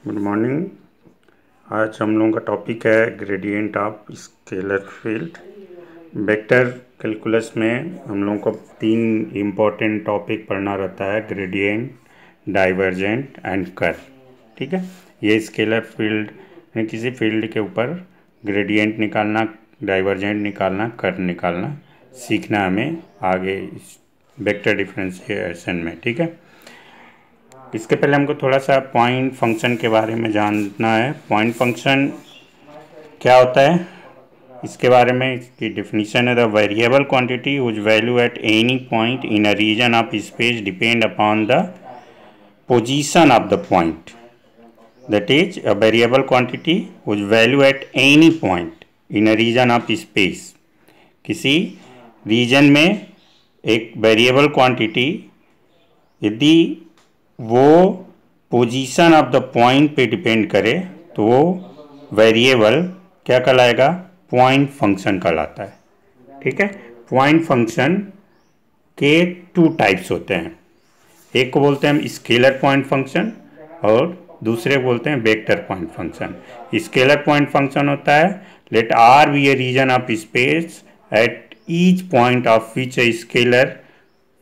Good morning. आज हम लोगों का टॉपिक है gradient of scalar field. Vector calculus में हम लोगों को 3 इम्पोर्टेंट टॉपिक पढ़ना रहता है, ग्रेडियंट, डाइवर्जेंट एंड कर्व। ठीक है, ये स्केलर फील्ड में किसी फील्ड के ऊपर ग्रेडियंट निकालना, डाइवर्जेंट निकालना, कर्व निकालना सीखना हमें आगे वेक्टर डिफरेंशिएशन में। ठीक है, इसके पहले हमको थोड़ा सा पॉइंट फंक्शन के बारे में जानना है। पॉइंट फंक्शन क्या होता है, इसके बारे में इसकी डेफिनेशन है, the variable quantity whose value at any point in a region of space depend upon the position of the point. That is a variable quantity whose value at any point in a region of space. किसी region में एक variable quantity यदि वो position of the point पे depend करे तो वो variable क्या कहलाएगा, पॉइंट फंक्शन कहलाता है। ठीक है, पॉइंट फंक्शन के 2 टाइप्स होते हैं, एक को बोलते हैं हम स्केलर पॉइंट फंक्शन और दूसरे को बोलते हैं vector point function. Scalar point function होता है let R be a region of space at each point of which a scalar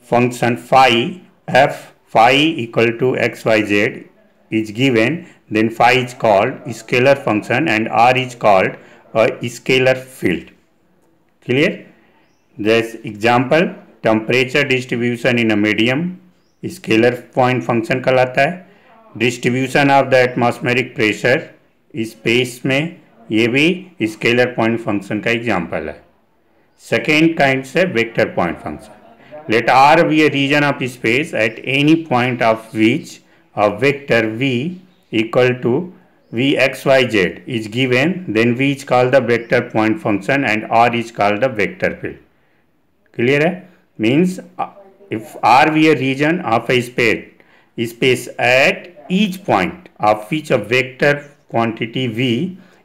function phi equal to xyz is given, then phi is called scalar function and r is called a scalar field. Clear? This example, temperature distribution in a medium scalar point function कहलाता है। Distribution of the atmospheric pressure space में, ये भी scalar point function का example है। Second kind से vector point function. Let R be a region of space at any point of which a vector v equal to vxyz is given, then v is called the vector point function and r is called the vector field. Clear है? Means if R be a region of a space at each point of which a vector quantity v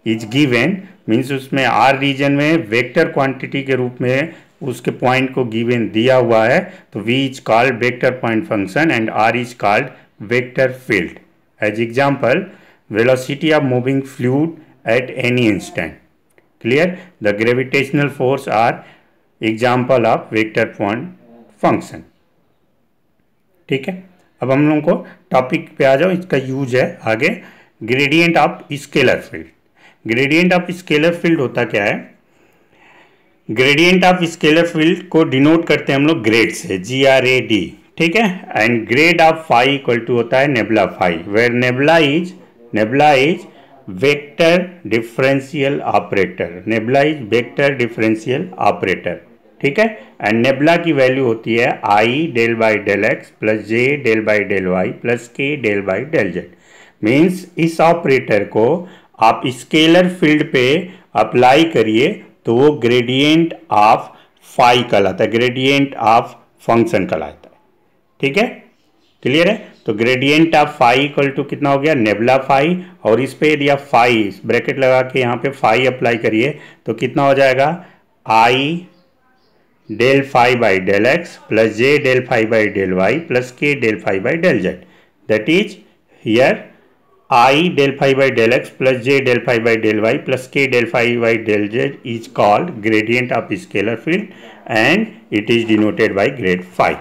is given, means उसमें R region में vector quantity के रूप में उसके point को given दिया हुआ है, तो v is called vector point function and r is called vector field. As example, velocity of moving fluid at any instant. Clear? The gravitational force are example of vector point function. ठीक है, अब हम लोगों को topic पे आ जाओ, इसका use है आगे। Gradient of scalar field. Gradient of scalar field होता क्या है? ग्रेडियंट ऑफ स्केलर फील्ड को डिनोट करते हैं हम लोग ग्रेड से, GRAD। ठीक है, and grad of phi equal to होता है nebula phi, where nebula is vector differential operator. Nebula is vector differential operator. ठीक है, एंड नेबुला की वैल्यू होती है i del by del x plus j del by del y plus k del by del z. Means इस operator को आप scalar field पे apply करिए तो वो ग्रेडियंट ऑफ फाई कहलाता है, ग्रेडियंट ऑफ फंक्शन कहलाता है। ठीक है, क्लियर है? तो gradient of phi equal to कितना हो गया, नेबुला फाई, और इस पे यदि आप फाई ब्रैकेट लगा के यहाँ पे फाई अप्लाई करिए तो कितना हो जाएगा, i del phi by del x plus j del phi by del y plus k del phi by del z. That is here I del phi by del x plus j del phi by del y plus k del phi by del z is called gradient of scalar field and it is denoted by grade phi.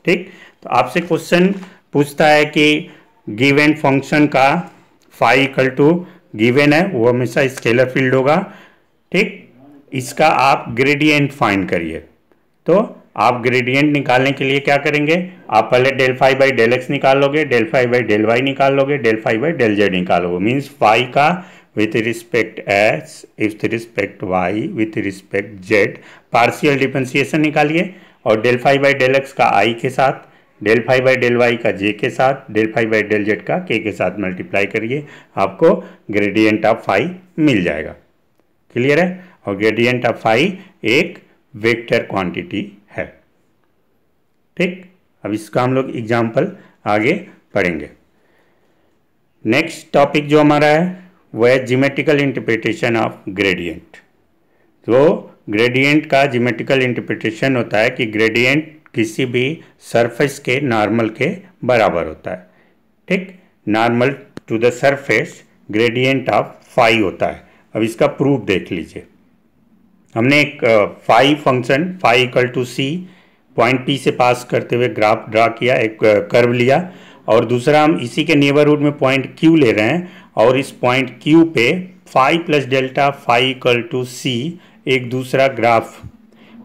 ठीक, तो आपसे question पूछता है कि given function का phi equal to given है, वो हमेशा स्केलर फील्ड होगा। ठीक, इसका आप ग्रेडियंट फाइंड करिए। तो आप ग्रेडियंट निकालने के लिए क्या करेंगे, आप पहले del phi by del x निकाल लोगे, del phi by del y निकाल लोगे, del phi by del z निकालोगे। मीन्स फाई का with respect x, with respect y, with respect z partial differentiation निकालिए, और del phi by del x का i के साथ, del phi by del y का जे के साथ, del phi by del z का के साथ मल्टीप्लाई करिए, आपको ग्रेडियंट ऑफ फाई मिल जाएगा। क्लियर है? और ग्रेडियंट ऑफ फाई एक वेक्टर क्वांटिटी है। ठीक, अब इसका हम लोग एग्जाम्पल आगे पढ़ेंगे। नेक्स्ट टॉपिक जो हमारा है वो है ज्योमेट्रिकल इंटरप्रिटेशन ऑफ ग्रेडियंट। तो ग्रेडियंट का ज्योमेट्रिकल इंटरप्रिटेशन होता है कि ग्रेडियंट किसी भी सरफेस के नॉर्मल के बराबर होता है। ठीक, normal to the surface gradient of phi होता है। अब इसका प्रूफ देख लीजिए। हमने एक phi function phi equal to c point P से पास करते हुए ग्राफ ड्रा किया, एक कर्व लिया, और दूसरा हम इसी के नेबरहुड में पॉइंट क्यू ले रहे हैं और इस पॉइंट क्यू पे phi plus delta phi equal to c एक दूसरा ग्राफ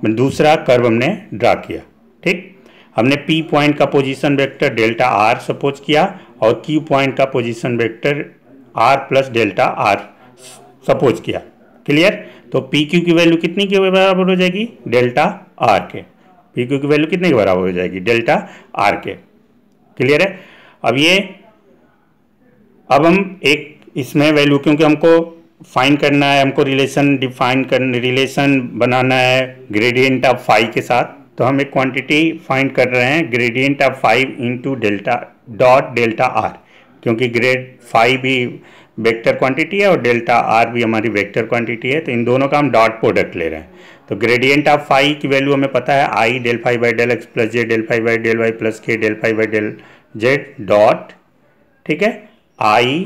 दूसरा कर्व हमने ड्रा किया। ठीक, हमने पी पॉइंट का position vector delta r suppose किया और क्यू पॉइंट का position vector r plus delta r suppose किया। क्लियर? तो पी क्यू की वैल्यू कितनी के बराबर हो जाएगी? डेल्टा आर के। पी क्यू की वैल्यू कितने के बराबर हो जाएगी? डेल्टा आर के। क्लियर है? अब हम एक इसमें वैल्यू, क्योंकि हमको फाइंड करना है, हमको रिलेशन बनाना है ग्रेडियंट ऑफ फाई के साथ, तो हम एक क्वांटिटी फाइंड कर रहे हैं gradient of 5 into delta dot delta are, क्योंकि ग्रेड 5 भी वेक्टर क्वांटिटी है और डेल्टा आर भी हमारी वेक्टर क्वांटिटी है, तो इन दोनों का हम डॉट प्रोडक्ट ले रहे हैं। तो ग्रेडियंट ऑफ फाई की वैल्यू हमें पता है i del phi by del x plus j del phi by del y plus k del phi by del z dot, ठीक है, i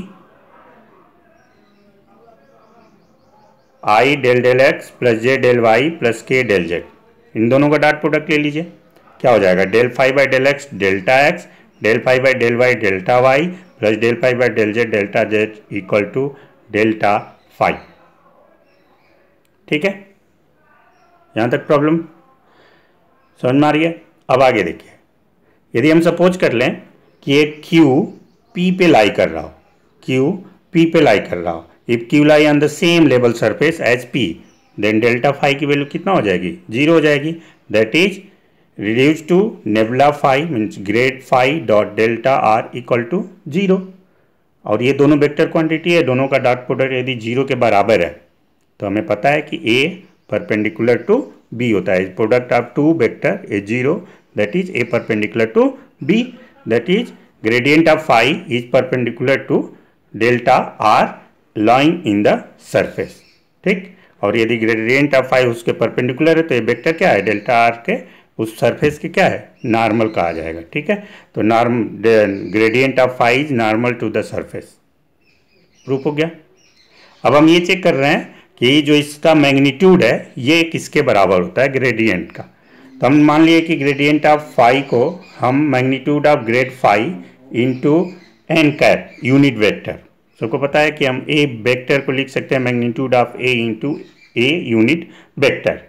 del del x plus j del y plus k del z, इन दोनों का dot product ले लीजिए। क्या हो जाएगा? Del phi by del x delta x del phi by del y delta Y plus del phi by del z delta z equal to delta phi. ठीक है, यहाँ तक प्रॉब्लम समझ में आ रही है? अब आगे देखिए, यदि हम सपोज कर लें कि एक क्यू पी पे लाई कर रहा हो, क्यू पी पे लाई कर रहा हो, if Q lie on the same level surface as P, then delta phi की वैल्यू कितना हो जाएगी? 0 हो जाएगी। That is reduced to nebula phi means grade phi dot delta r equal to 0। और ये दोनों वेक्टर क्वांटिटी है, दोनों का डॉट प्रोडक्ट यदि 0 के बराबर है तो हमें पता है कि a परपेंडिकुलर टू b होता है। Product of two vector is 0, that is a perpendicular to b, that is gradient of phi is perpendicular to delta r lying in the surface। ठीक, और यदि ग्रेडियंट ऑफ फाई उसके perpendicular है तो ये vector क्या है? डेल्टा आर के उस सरफेस के क्या है? नॉर्मल कहा जाएगा। ठीक है, तो gradient of phi is normal to the surface. Proof हो गया। अब हम ये चेक कर रहे हैं कि जो इसका मैग्नीट्यूड है ये किसके बराबर होता है? ग्रेडियंट का। तो हम मान लिए कि ग्रेडियंट ऑफ फाई को हम magnitude of grad phi into n cap unit vector, सबको पता है कि हम ए वेक्टर को लिख सकते हैं magnitude of A into a unit vector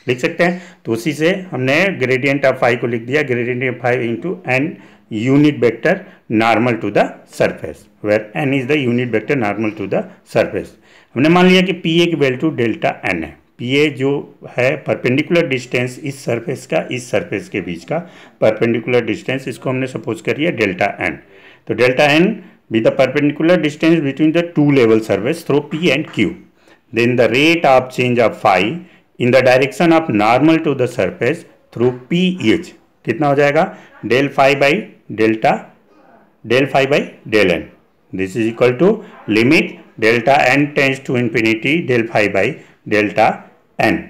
लिख सकते हैं। तो उसी से हमने ग्रेडियंट ऑफ फाई को लिख दिया gradient of phi into n unit vector normal to the surface, where n is the unit vector normal to the surface. हमने मान लिया कि पी ए की वैल्यू टू डेल्टा एन है। पी ए जो है परपेंडिकुलर डिस्टेंस इस surface का इस सरफेस के बीच का परपेंडिकुलर डिस्टेंस, इसको हमने सपोज करिए डेल्टा एन। तो delta n be the perpendicular distance between the two level surface through P and Q. Then the rate of change of phi in the direction of normal to the surface through P is कितना हो जाएगा? Del phi by delta del phi by del n. This is equal to limit delta n tends to infinity del phi by delta n.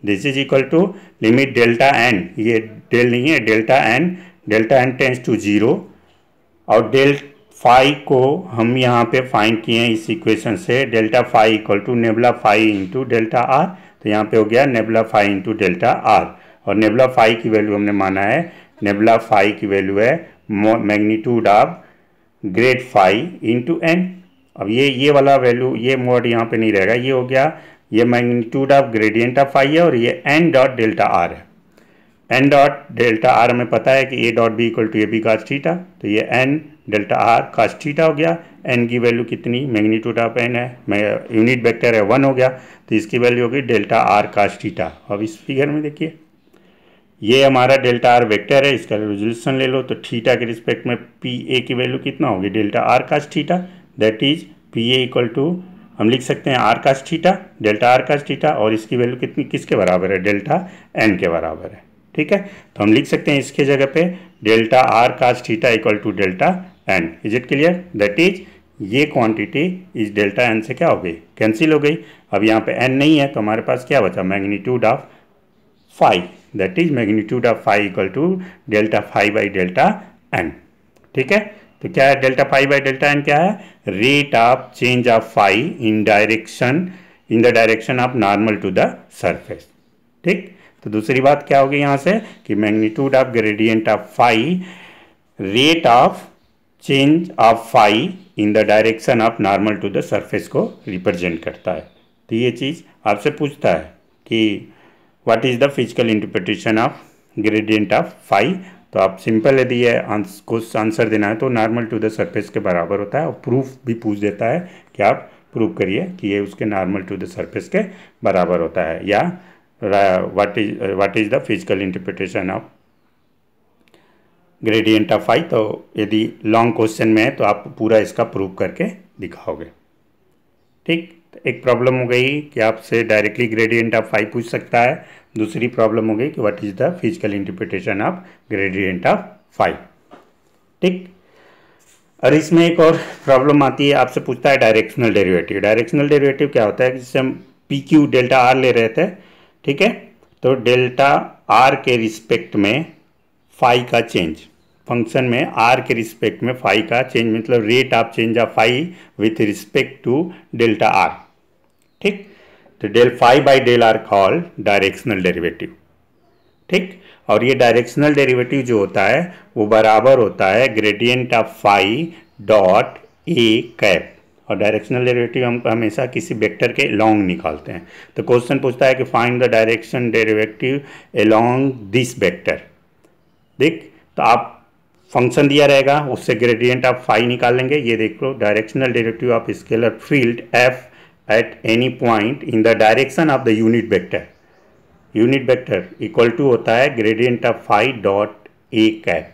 This is equal to limit delta n, ये del नहीं है, delta n tends to 0 और del phi को हम यहाँ पे find किए हैं इस इक्वेशन से delta phi equal to nabla phi into delta r. तो यहाँ पे हो गया nabla phi into delta r, और नेबुला फाई की वैल्यू हमने माना है, नेबुला फाई की वैल्यू है magnitude of grad phi into n. अब ये वाला वैल्यू ये मोड यहाँ पे नहीं रहेगा, ये हो गया ये magnitude of gradient of phi है और ये एन डॉट डेल्टा आर है। एन डॉट डेल्टा आर हमें पता है कि a dot b equal to a b cos theta, तो ये n delta r cos theta हो गया। एन की वैल्यू कितनी? मैग्नीट्यूड ऑफ एन है, यूनिट वेक्टर है 1 हो गया, तो इसकी वैल्यू होगी डेल्टा आर कास थीटा। अब इस फिगर में देखिए ये हमारा डेल्टा आर वेक्टर है, इसका रेजोल्यूशन ले लो तो थीटा के रिस्पेक्ट में पी ए की वैल्यू कितना होगी? Delta r cos theta. That is P A equal to हम लिख सकते हैं r cos theta, delta r cos theta, और इसकी वैल्यू कितनी किसके बराबर है? डेल्टा एन के बराबर है। ठीक है, तो हम लिख सकते हैं इसके जगह पे delta r cos theta equal to delta n. Is it clear? That is ये क्वांटिटी इस डेल्टा एन से क्या हो गई? कैंसिल हो गई। अब यहाँ पे एन नहीं है तो हमारे पास क्या बचा? Magnitude of phi, that is magnitude of phi equal to delta phi by delta n. ठीक है, तो क्या है delta phi by delta n क्या है, rate of change of phi in the direction of normal to the surface. ठीक, तो दूसरी बात क्या होगी यहाँ से कि magnitude of gradient of phi rate of change of phi in the direction of normal to the surface को रिप्रेजेंट करता है। तो ये चीज़ आपसे पूछता है कि what is the physical interpretation of gradient of phi. तो आप सिंपल यदि ये कुछ आंसर देना है तो नॉर्मल टू द सरफेस के बराबर होता है, और प्रूफ भी पूछ देता है कि आप प्रूव करिए कि ये उसके नॉर्मल टू द सरफेस के बराबर होता है, या what is the physical interpretation of gradient of phi. तो यदि लॉन्ग क्वेश्चन में है तो आप पूरा इसका प्रूव करके दिखाओगे। ठीक, एक प्रॉब्लम हो गई कि आपसे डायरेक्टली ग्रेडियंट ऑफ फाई पूछ सकता है, दूसरी प्रॉब्लम हो गई कि what is the physical interpretation of gradient of phi. ठीक, और इसमें एक और प्रॉब्लम आती है, आपसे पूछता है डायरेक्शनल डेरिवेटिव। डायरेक्शनल डेरिवेटिव क्या होता है कि जैसे हम पी क्यू डेल्टा आर ले रहे थे, ठीक है, तो डेल्टा आर के रिस्पेक्ट में फाई का चेंज, फंक्शन में आर के रिस्पेक्ट में फाई का चेंज मतलब rate of change of phi with respect to delta r. ठीक, तो del phi by del r called directional derivative. ठीक, और ये डायरेक्शनल डेरिवेटिव जो होता है वो बराबर होता है gradient of phi dot a cap, और डायरेक्शनल डेरिवेटिव हम हमेशा किसी वेक्टर के अलोंग निकालते हैं। तो क्वेश्चन पूछता है कि find the direction derivative along this vector. देख, तो आप फंक्शन दिया रहेगा उससे ग्रेडियंट ऑफ फाई निकाल लेंगे। ये देख लो, directional derivative of scalar field f at any point in the direction of the unit vector, unit vector equal to होता है gradient of phi dot a cap.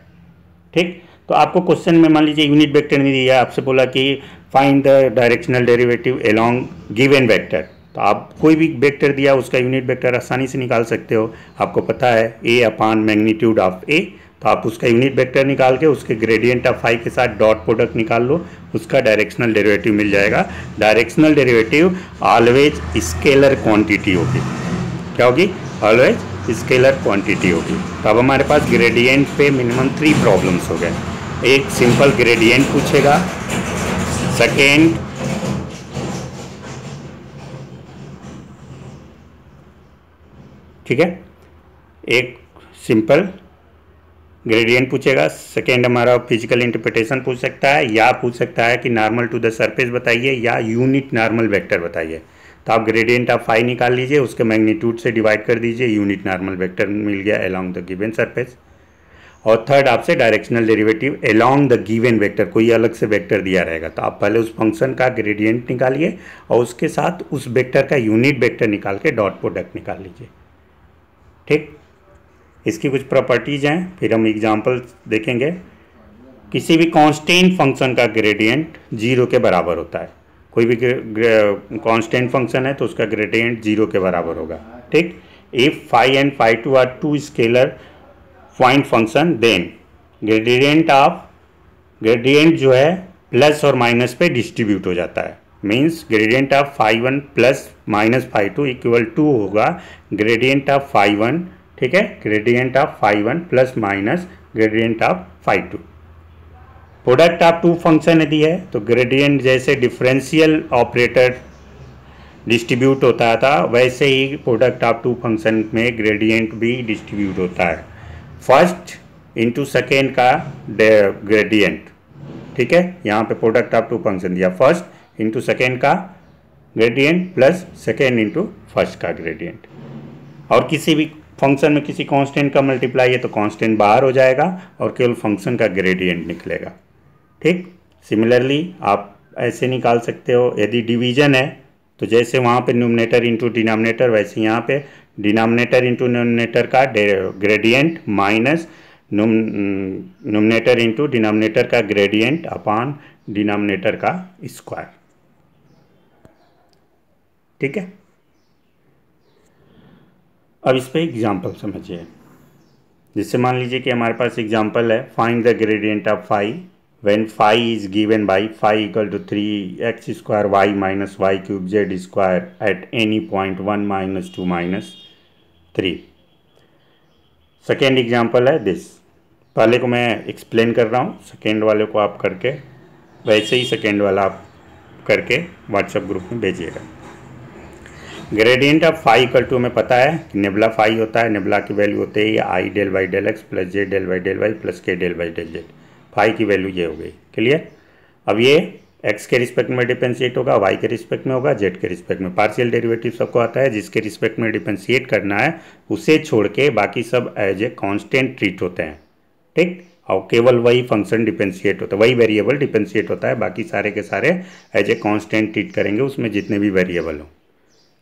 ठीक, तो आपको क्वेश्चन में मान लीजिए यूनिट वेक्टर नहीं दिया, आपसे बोला कि find the directional derivative along given vector, तो आप कोई भी वेक्टर दिया उसका यूनिट वेक्टर आसानी से निकाल सकते हो। आपको पता है ए अपॉन मैग्नीट्यूड ऑफ ए, तो आप उसका यूनिट वेक्टर निकाल के उसके ग्रेडियंट ऑफ फाई के साथ डॉट प्रोडक्ट निकाल लो, उसका डायरेक्शनल डेरिवेटिव मिल जाएगा। Directional derivative always scalar quantity होगी, क्या होगी, ऑलवेज स्केलर क्वांटिटी होगी। तो अब हमारे पास ग्रेडियंट पे मिनिमम 3 प्रॉब्लम्स हो गए। एक सिंपल ग्रेडियंट पूछेगा, सेकेंड ठीक है, एक सिंपल ग्रेडियंट पूछेगा, सेकेंड हमारा फिजिकल इंटरप्रिटेशन पूछ सकता है, या पूछ सकता है कि नॉर्मल टू द सरफेस बताइए या यूनिट नॉर्मल वेक्टर बताइए। तो आप ग्रेडियंट ऑफ फाई निकाल लीजिए, उसके मैग्नीट्यूड से डिवाइड कर दीजिए, यूनिट नॉर्मल वेक्टर मिल गया अलोंग द गिवन सरफेस। और थर्ड आपसे directional derivative along the given vector, कोई अलग से वेक्टर दिया रहेगा तो आप पहले उस फंक्शन का ग्रेडियंट निकालिए और उसके साथ उस वेक्टर का यूनिट वेक्टर निकाल के डॉट प्रोडक्ट निकाल लीजिए। ठीक, इसकी कुछ प्रॉपर्टीज हैं, फिर हम एग्जांपल देखेंगे। किसी भी कांस्टेंट फंक्शन का ग्रेडियंट 0 के बराबर होता है, कोई भी कांस्टेंट फंक्शन है तो उसका ग्रेडियंट 0 के बराबर होगा। ठीक, if phi and phi two are 2 scalar point function then gradient जो है प्लस और माइनस पे डिस्ट्रीब्यूट हो जाता है। Means gradient of phi 1 plus minus phi 2 equal to होगा ग्रेडियंट ऑफ फाई 1, ठीक है, gradient of phi 1 plus minus gradient of phi 2। Product of 2 function यदि है तो ग्रेडियंट जैसे डिफरेंशियल ऑपरेटर डिस्ट्रीब्यूट होता था वैसे ही प्रोडक्ट ऑफ 2 फंक्शन में ग्रेडियंट भी डिस्ट्रीब्यूट होता है। फर्स्ट इंटू सेकेंड का ग्रेडियंट, ठीक है, यहाँ पे प्रोडक्ट ऑफ 2 फंक्शन दिया, फर्स्ट इंटू सेकेंड का gradient plus second into first का ग्रेडियंट। और किसी भी फंक्शन में किसी कांस्टेंट का मल्टीप्लाई है तो कांस्टेंट बाहर हो जाएगा और केवल फंक्शन का ग्रेडियंट निकलेगा। ठीक, सिमिलरली आप ऐसे निकाल सकते हो। यदि डिवीजन है तो जैसे वहाँ पे न्यूमरेटर इंटू डिनोमिनेटर, वैसे यहाँ पे डिनोमिनेटर इंटू न्यूमरेटर का gradient minus numerator into denominator का ग्रेडियंट अपॉन डिनोमिनेटर का स्क्वायर। ठीक है, अब इस पे एग्जाम्पल समझिए। जिससे मान लीजिए कि हमारे पास एग्जाम्पल है, find the gradient of phi when phi is given by phi equal to 3x square y minus y cube z square at any point 1 - 2 - 3। Second example है दिस, पहले को मैं एक्सप्लेन कर रहा हूँ, सेकेंड वाले को आप करके वैसे ही सेकेंड वाला आप करके व्हाट्सएप ग्रुप में भेजिएगा। Gradient of phi equal to हमें पता है कि नेबुला फाई होता है, नेबुला की वैल्यू होती है i del by del x plus j del by del y plus k del by del z. Phi की वैल्यू ये हो गई, क्लियर। अब ये एक्स के रिस्पेक्ट में डिफरेंशिएट होगा, वाई के रिस्पेक्ट में होगा, जेड के रिस्पेक्ट में। पार्शियल डेरिवेटिव सबको आता है, जिसके रिस्पेक्ट में डिफरेंशिएट करना है उसे छोड़ के बाकी सब एज ए कांस्टेंट ट्रीट होते हैं, ठीक। और केवल वही फंक्शन डिफरेंशिएट होता है, वही वेरिएबल डिफरेंशिएट होता है, बाकी सारे के सारे एज ए कांस्टेंट ट्रीट करेंगे उसमें जितने भी वेरिएबल हो,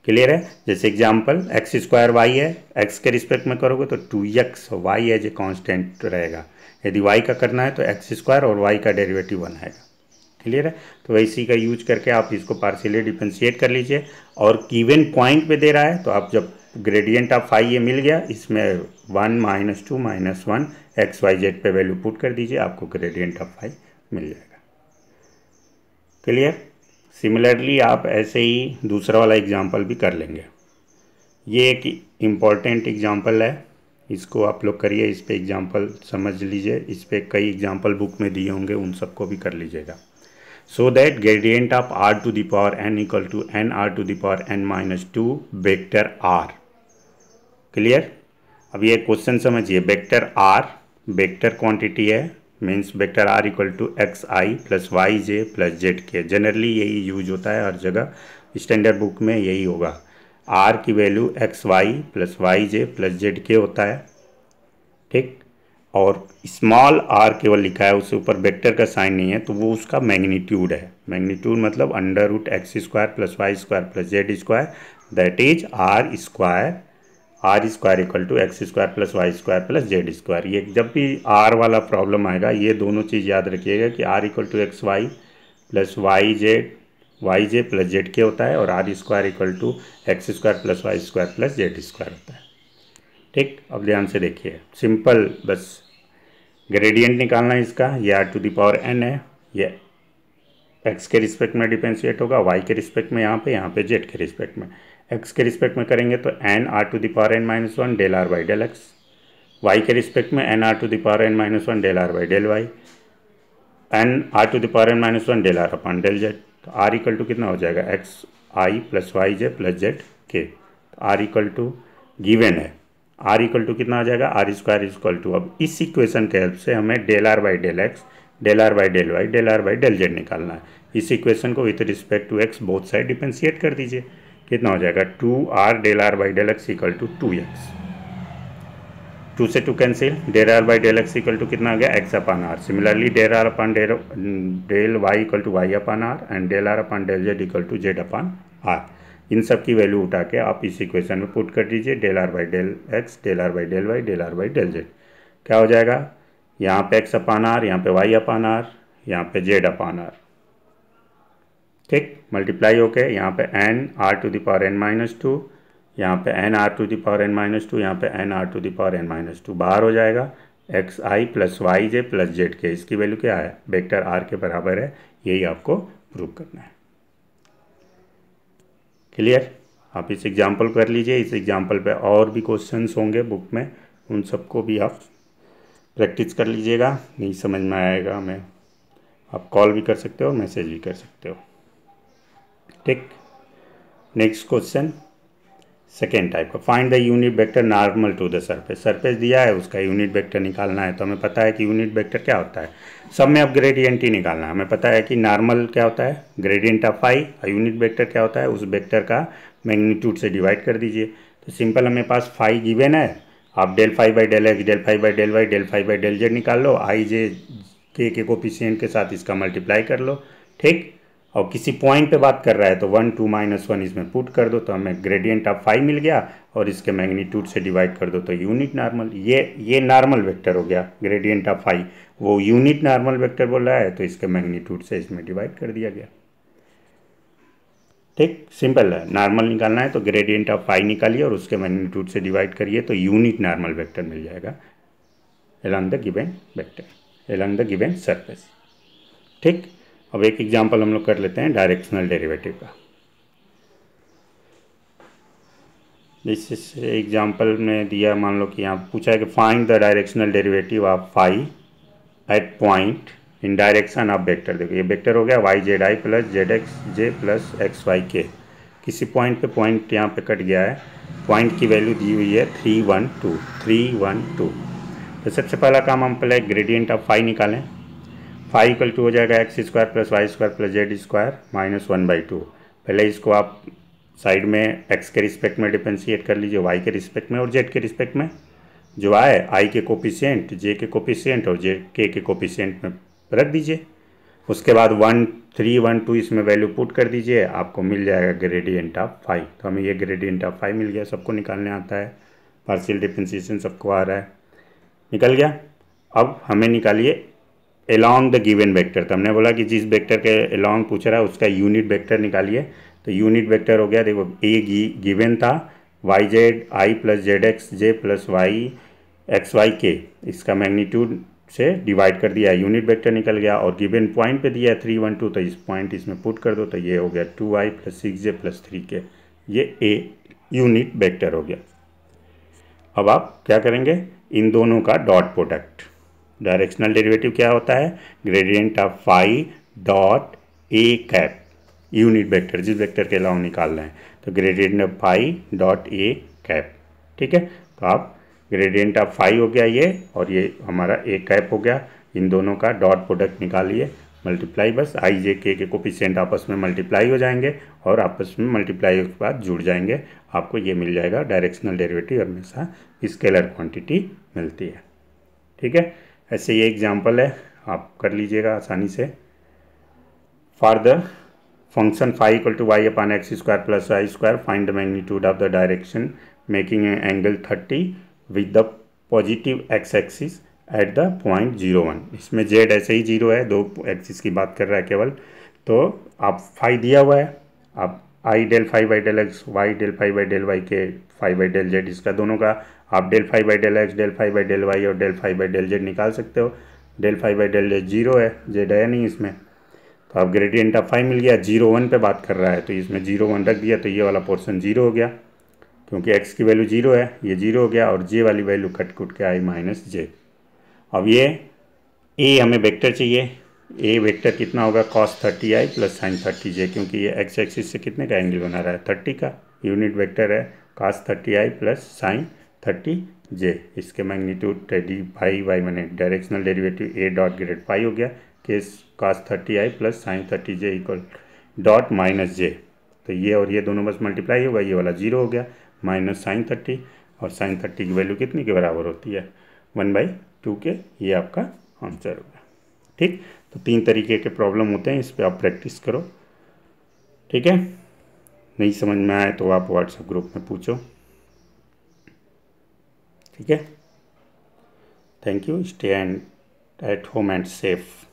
क्लियर है। जैसे एग्जांपल एक्स स्क्वायर वाई है, एक्स के रिस्पेक्ट में करोगे तो 2x Y as a constant रहेगा। यदि y का करना है तो एक्स स्क्वायर और y का डेरिवेटिव 1 आएगा, क्लियर है। तो वैसी का यूज करके आप इसको पार्शियली डिफरेंशिएट कर लीजिए। और गिवन पॉइंट पे दे रहा है तो आप जब ग्रेडियंट ऑफ फाई ये मिल गया, इसमें 1 - 2 - 1 एक्स वाई जेड पे वैल्यू पुट कर दीजिए, आपको ग्रेडियंट ऑफ फाई मिल जाएगा, क्लियर। सिमिलरली आप ऐसे ही दूसरा वाला एग्जाम्पल भी कर लेंगे। ये एक इम्पॉर्टेंट एग्जाम्पल है, इसको आप लोग करिए, इस पे एग्जाम्पल समझ लीजिए, इस पे कई एग्जाम्पल बुक में दिए होंगे, उन सबको भी कर लीजिएगा। So that gradient of r to the power n equal to n r to the power n - 2 vector r, clear. अब ये क्वेश्चन समझिए, वेक्टर r वेक्टर क्वांटिटी है, means vector r equal to x i plus y j plus z k. Generally यही use होता है हर जगह, standard book में यही होगा। r की value x y plus y j plus z k होता है, ठीक। और स्मॉल r केवल लिखा है, उसके ऊपर वेक्टर का साइन नहीं है, तो वो उसका मैग्नीट्यूड है। मैग्नीट्यूड मतलब under root x square plus y square plus z square, that is r square equal to x square plus y square plus z square. ये जब भी आर वाला प्रॉब्लम आएगा ये दोनों चीज़ याद रखिएगा कि r equal to x y plus y j plus z k होता है, और r square equal to x square plus y square plus z square होता है, ठीक। अब ध्यान से देखिए, सिंपल बस ग्रेडियंट निकालना है इसका। ये r to the power n है, ये एक्स के रिस्पेक्ट में डिफरेंशिएट होगा, वाई के रिस्पेक्ट में यहाँ पे जेड के रिस्पेक्ट में। एक्स के रिस्पेक्ट में करेंगे तो n r to the power n - 1 del r by del x, y के रिस्पेक्ट में n r to the power n - 1 del r by del y, n r to the power n - 1 del r upon del z. तो r equal to कितना हो जाएगा, x i plus y j plus z k. R equal to given है, r equal to कितना आ जाएगा, are square equal to. अब इस equation के हेल्प से हमें del r by del x, del r by del y, del r by del z निकालना है। इस इक्वेशन को with respect to x both side differentiate कर दीजिए, कितना हो जाएगा 2r del r by del x equal to 2x, 2 से 2 cancel, del r by del x equal to कितना आ गया x upon r. Similarly del r upon del y equal to Y upon r and del r upon del z equal to z upon r. इन सब की value उठा के आप इस इक्वेशन में पुट कर दीजिए, del r by del x, del r by del y, del r by del z. क्या हो जाएगा, यहाँ पे x अपान आर, यहाँ पे y अपान आर, यहाँ पे z अपान आर, ठीक। मल्टीप्लाई होके यहाँ पे n r to the power n - 2, यहाँ पे n r to the power n - 2, यहाँ पे n r to the power n - 2 बाहर हो जाएगा, x i plus y j plus z k. इसकी वैल्यू क्या है, वेक्टर r के बराबर है, यही आपको प्रूव करना है, क्लियर। आप इस एग्जाम्पल कर लीजिए, इस एग्जाम्पल पे और भी क्वेश्चंस होंगे बुक में, उन सबको भी आप प्रैक्टिस कर लीजिएगा। नहीं समझ में आएगा मैं आप कॉल भी कर सकते हो, मैसेज भी कर सकते हो, ठीक। नेक्स्ट क्वेश्चन सेकेंड टाइप का, find the unit vector normal to the surface. Surface दिया है, उसका यूनिट वेक्टर निकालना है। तो हमें पता है कि यूनिट वेक्टर क्या होता है, सब में अब ग्रेडियंट ही निकालना है। हमें पता है कि नॉर्मल क्या होता है, ग्रेडियंट ऑफ फाई, और यूनिट वेक्टर क्या होता है, उस वेक्टर का मैग्नीट्यूड से डिवाइड कर दीजिए। तो सिंपल हमें पास फाई गिवन है, आप del phi by del x, del phi by del y, del phi by del z निकाल लो, आई जे के कोफिशिएंट के साथ इसका मल्टीप्लाई कर लो, ठीक। और किसी पॉइंट पे बात कर रहा है तो 1 2 - 1 इसमें पुट कर दो, तो हमें ग्रेडियंट ऑफ फाई मिल गया, और इसके मैग्नीट्यूड से डिवाइड कर दो तो यूनिट नॉर्मल। ये नॉर्मल वेक्टर हो गया ग्रेडियंट ऑफ फाई, वो यूनिट नॉर्मल वेक्टर बोल रहा है तो इसके मैग्नीट्यूड से इसमें डिवाइड कर दिया गया, ठीक। सिंपल है, नॉर्मल निकालना है तो ग्रेडियंट ऑफ फाई निकालिए और उसके मैग्नीट्यूड से डिवाइड करिए तो यूनिट नॉर्मल वेक्टर मिल जाएगा along the given vector, along the given surface, ठीक। अब एक एग्जांपल हम लोग कर लेते हैं डायरेक्शनल डेरिवेटिव का। इस एग्जांपल में दिया, मान लो कि यहाँ पूछा है कि find the directional derivative of phi at point in direction of vector. देखो ये वेक्टर हो गया y z i plus z x j plus x y k. किसी पॉइंट पे पॉइंट यहाँ पे कट गया है, पॉइंट की वैल्यू दी हुई है 312। तो सबसे पहला काम हम पहले ग्रेडियंट ऑफ फाई निकालें। फाई इक्वल टू हो जाएगा x square plus y square plus z square minus 1/2। पहले इसको आप साइड में एक्स के रिस्पेक्ट में डिफरेंशिएट कर लीजिए, वाई के रिस्पेक्ट में और जेड के रिस्पेक्ट में। जो आए आई के कोफिशिएंट, जे के कोफिशिएंट और जे के कोफिशिएंट में रख दीजिए। उसके बाद 1 3 1 2 इसमें वैल्यू पुट कर दीजिए, आपको मिल जाएगा ग्रेडियंट ऑफ फाई। तो हमें ये ग्रेडियंट ऑफ फाई मिल गया। सबको निकालने आता है, पार्शियल डिफरेंशिएशन सबको आ रहा है, निकल गया। अब हमें निकालिए अलोंग द गिवन वेक्टर। तो हमने बोला कि जिस वेक्टर के अलोंग पूछ रहा है उसका यूनिट वेक्टर निकालिए। तो यूनिट वेक्टर हो गया, देखो ए गिवन था y z i plus z x j plus y x y k, इसका मैग्नीट्यूड से डिवाइड कर दिया, यूनिट वेक्टर निकल गया। और गिवन पॉइंट पे दिया है 3 1 2, तो इस पॉइंट इसमें पुट कर दो, तो ये हो गया 2i plus 6j plus 3k। ये ए यूनिट वेक्टर हो गया। अब आप क्या करेंगे, इन दोनों का डॉट प्रोडक्ट। डायरेक्शनल डेरिवेटिव क्या होता है, gradient of phi dot a cap, unit vector जिस वेक्टर के अलावा निकाल रहे हैं, तो gradient of phi dot a cap. ठीक है, तो आप ग्रेडियंट ऑफ फाई हो गया ये, और ये हमारा ए कैप हो गया। इन दोनों का डॉट प्रोडक्ट निकालिए, मल्टीप्लाई, बस आई जे के कोफिशिएंट आपस में मल्टीप्लाई हो जाएंगे और आपस में मल्टीप्लाई के बाद जुड़ जाएंगे, आपको ये मिल जाएगा। डायरेक्शनल डेरिवेटिव हमेशा स्केलर क्वांटिटी मिलती है। ठीक है, ऐसे ये एग्जांपल है, आप कर लीजिएगा आसानी से। For the function phi equal to y upon x square plus y square, find the magnitude of the direction making angle 30 with the positive x axis at the point 0 1। इसमें जेड ऐसे ही 0 है, दो एक्सिस की बात कर रहा है केवल। तो आप फाई दिया हुआ है, आप i del phi by del x, y del phi by del y k, phi by del z, इसका दोनों का आप del phi by del x, del phi by del y और del phi by del z निकाल सकते हो। Del phi by del z 0 है, Z है नहीं इसमें, तो आप ग्रेडियंट ऑफ फाई मिल गया। 0 1 पे बात कर रहा है, तो इसमें 0 1 रख दिया, तो ये वाला पोर्शन 0 हो गया, क्योंकि x की वैल्यू 0 है, ये 0 हो गया। और j वाली वैल्यू कट कुट के आई माइनस जे। अब ये a हमें वेक्टर चाहिए, a वेक्टर कितना होगा, cos 30i plus sine 30j, क्योंकि ये x एक्सिस से कितने का एंगल बना रहा है, 30 का। यूनिट वेक्टर है cos 30i plus sine 30j। इसके मैग्नीट्यूड डी फाई वाई मैंने directional derivative a dot grad phi हो गया, case cos 30i plus sine 30j equal dot minus j. तो ये और ये दोनों बस मल्टीप्लाई होगा, ये वाला 0 हो गया, माइनस साइन 30, और साइन 30 की वैल्यू कितनी के बराबर होती है, 1/2 के। ये आपका आंसर होगा। ठीक, तो 3 तरीके के प्रॉब्लम होते हैं, इस पर आप प्रैक्टिस करो। ठीक है, नहीं समझ में आए तो आप व्हाट्सएप ग्रुप में पूछो। ठीक है, thank you, stay and at home and safe.